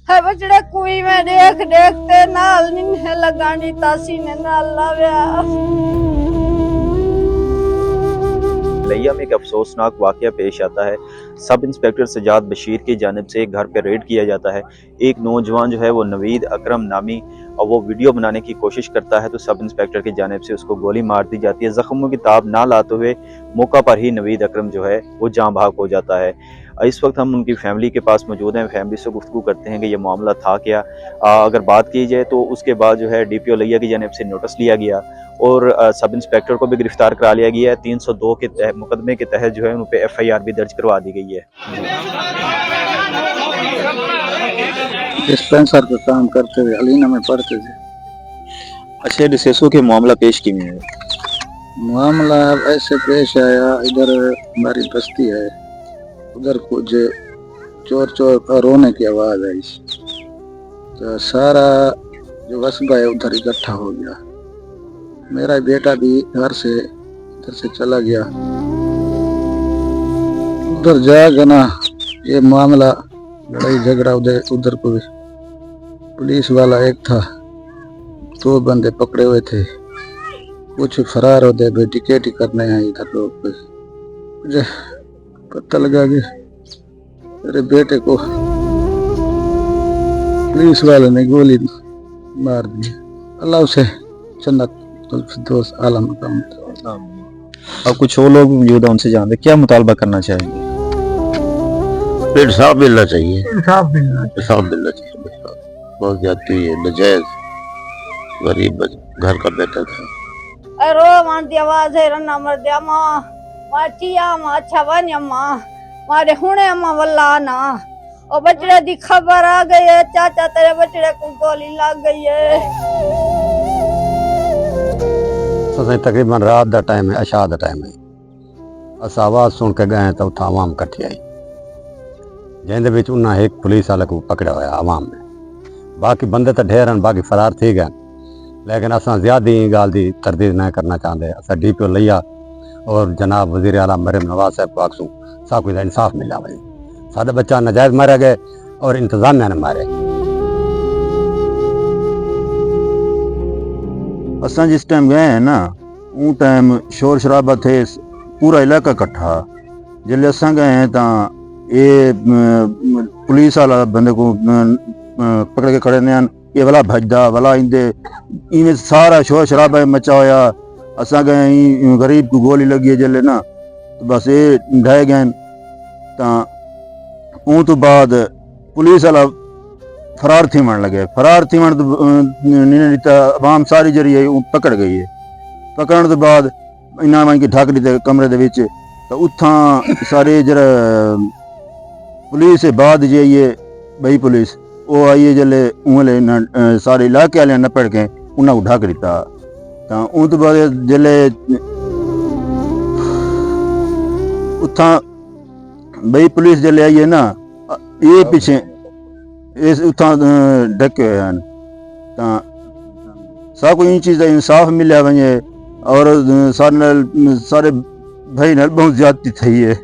है बचड़े कुई में देख देखते नाल निन्हे लगानी तासी ने नाल लाव्या। लिया में एक अफसोसनाक वाकया पेश आता है। सब इंस्पेक्टर सजाद बशीर की जानिब से एक घर पर रेड किया जाता है। एक नौजवान जो है वो नवीद अकरम नामी और वो वीडियो बनाने की कोशिश करता है तो सब इंस्पेक्टर की जानिब से उसको गोली मार दी जाती है। जख्मों की ताब ना लाते हुए मौका पर ही नवीद अकरम जो है वो जाँ भाग हो जाता है। इस वक्त हम उनकी फैमिली के पास मौजूद हैं। फैमिली से गुफ्तगू करते हैं कि ये मामला था क्या। अगर बात की जाए तो उसके बाद जो है DPO लिया की जानिब से नोटिस लिया गया और सब इंस्पेक्टर को भी गिरफ्तार करा लिया गया है। 302 के मुकदमे के तहत जो है उन पर FIR भी दर्ज करवा दी गई है। डिस्पेंसर का काम करते हुए अलीना में पढ़ते थे। अच्छा, डिसेसो के मामला पेश क्यों है? मामला अब ऐसे पेश आया, इधर हमारी बस्ती है, उधर कुछ चोर चोर का रोने की आवाज आई तो सारा जो वस्बा है उधर इकट्ठा हो गया। मेरा बेटा भी घर से इधर से चला गया। उधर जाकर ना ये मामला लड़ाई झगड़ा उधर कोई पुलिस वाला एक था, 2 बंदे पकड़े हुए थे, कुछ फरार हो गए, टिकट करने हैं इधर लोग। मुझे पता लगा कि मेरे बेटे को पुलिस वाले ने गोली मार दी। अल्लाह उसे जन्नत फिरदौस आला मकाम। और कुछ और लोग मौजूद हैं, उनसे जानते क्या मुतालबा करना चाहेंगे? इंसाफ मिलना चाहिए, इंसाफ मिलना इंसाफ मिलना चाहिए। बहुत ज्यादा है, नजायज गरीब घर का बेटा था। रो मान दी आवाज है रन्ना मर दिया मां माचिया मां अच्छा बन अम्मा मारे हुने अम्मा वल्ला ना ओ बचड़े दी खबर आ गई है, चाचा तेरे बचड़े को गोली लग गई है। तकरीबन रात का टाइम है, अशा का टाइम है। अस आवाज सुन के गए तो उतना आवाम कट्ठी आई, जिंदे उन्हें एक पुलिस वाले को पकड़ा हुआ आवाम ने। बाकी बंदे तो ढेर हैं, बाकी फरार थी गए, लेकिन असा ज्यादा ही गाल की तरदीद नहीं करना चाहते। असा DPO लिया और जनाब वजीर आला मरीम नवाज साहब को आखसूँ साकू का इंसाफ मिला भाई। साढ़े बच्चा नाजायज मारे गए और इंतजामिया ने मारे। असा जिस टाइम गए हैं ना, उन टाइम शोर शराबा थे, पूरा इलाका इकट्ठा। जिले असा गए हैं तो ये पुलिस वाला बंदे को पकड़ के खड़े ने, ये वाला भजदा वाला इंदे इवें सारा शोर शराबा मचा होया। असा गए गरीब को गोली लगी है जिले ना, तो बस ये ढह गए। तो तो बाद पुलिस वाला फरार थी मन लगे, फरार थी मन तो आवाम सारी जरी पकड़ गई है। पकड़ने तो बाद इन्हें वहीं की ढक दी कमरे दे विच। तो उथा सारे जरा पुलिस बाद जाइए बई पुलिस वो आई है, जल्ले उंगले सारे इलाके वाले नपड़ के उन्हें ढक दिता। तो उन तो बाद जल्ले उथा बई पुलिस जल्ले आई है ना, ये पीछे इस उथा ढके हुए हैं। तो सब कोई इन चीज़ का इंसाफ मिले वजे और सारे भाई बहुत ज्यादती थी है।